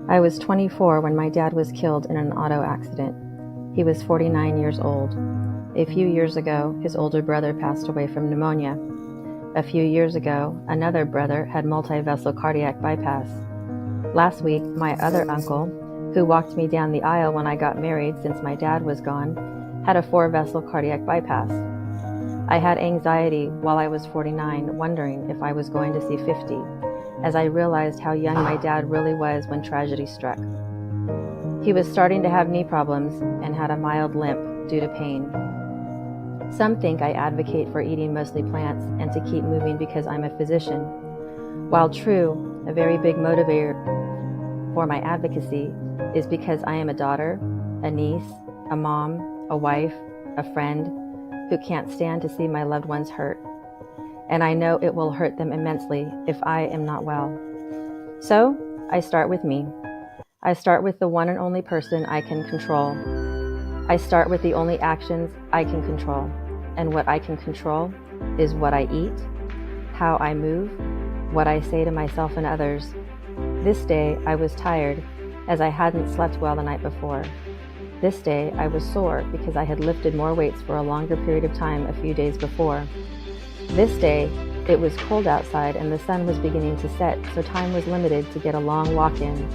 I was 24 when my dad was killed in an auto accident. He was 49 years old. A few years ago, his older brother passed away from pneumonia. A few years ago, another brother had multi-vessel cardiac bypass. Last week, my other uncle, who walked me down the aisle when I got married since my dad was gone, had a 4-vessel cardiac bypass. I had anxiety while I was 49, wondering if I was going to see 50, as I realized how young my dad really was when tragedy struck. He was starting to have knee problems and had a mild limp due to pain. Some think I advocate for eating mostly plants and to keep moving because I'm a physician. While true, a very big motivator for my advocacy is because I am a daughter, a niece, a mom, a wife, a friend who can't stand to see my loved ones hurt. And I know it will hurt them immensely if I am not well. So I start with me. I start with the one and only person I can control. I start with the only actions I can control. And what I can control is what I eat, how I move, what I say to myself and others. This day I was tired as I hadn't slept well the night before. This day I was sore because I had lifted more weights for a longer period of time a few days before. This day it was cold outside and the sun was beginning to set, so time was limited to get a long walk in.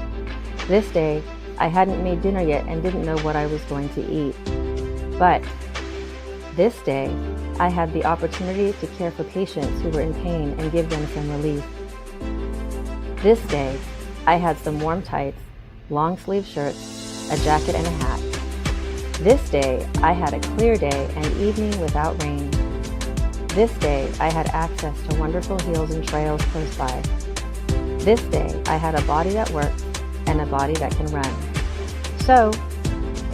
This day I hadn't made dinner yet and didn't know what I was going to eat. But this day I had the opportunity to care for patients who were in pain and give them some relief. This day I had some warm tights, long sleeve shirts, a jacket and a hat. This day I had a clear day and evening without rain. This day I had access to wonderful hills and trails close by. This day I had a body that works and a body that can run. So,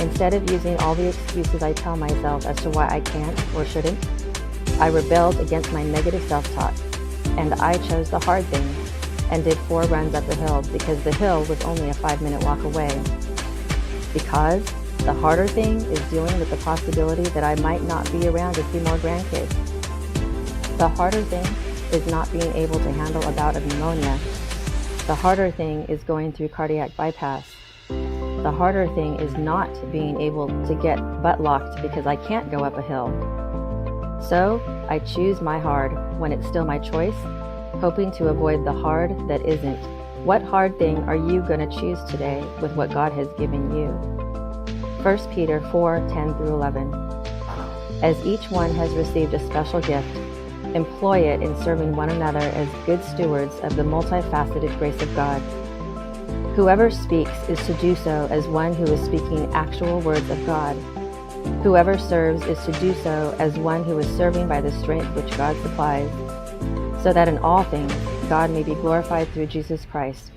instead of using all the excuses I tell myself as to why I can't or shouldn't, I rebelled against my negative self-talk, and I chose the hard thing and did 4 runs up the hill because the hill was only a 5-minute walk away. Because the harder thing is dealing with the possibility that I might not be around to see more grandkids. The harder thing is not being able to handle a bout of pneumonia. The harder thing is going through cardiac bypass. The harder thing is not being able to get butt locked because I can't go up a hill. So I choose my hard when it's still my choice, hoping to avoid the hard that isn't. What hard thing are you going to choose today with what God has given you? 1 Peter 4:10-11. As each one has received a special gift, employ it in serving one another as good stewards of the multifaceted grace of God. Whoever speaks is to do so as one who is speaking actual words of God. Whoever serves is to do so as one who is serving by the strength which God supplies, so that in all things God may be glorified through Jesus Christ,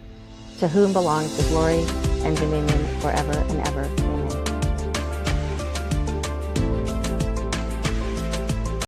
to whom belongs the glory and dominion forever and ever. Amen.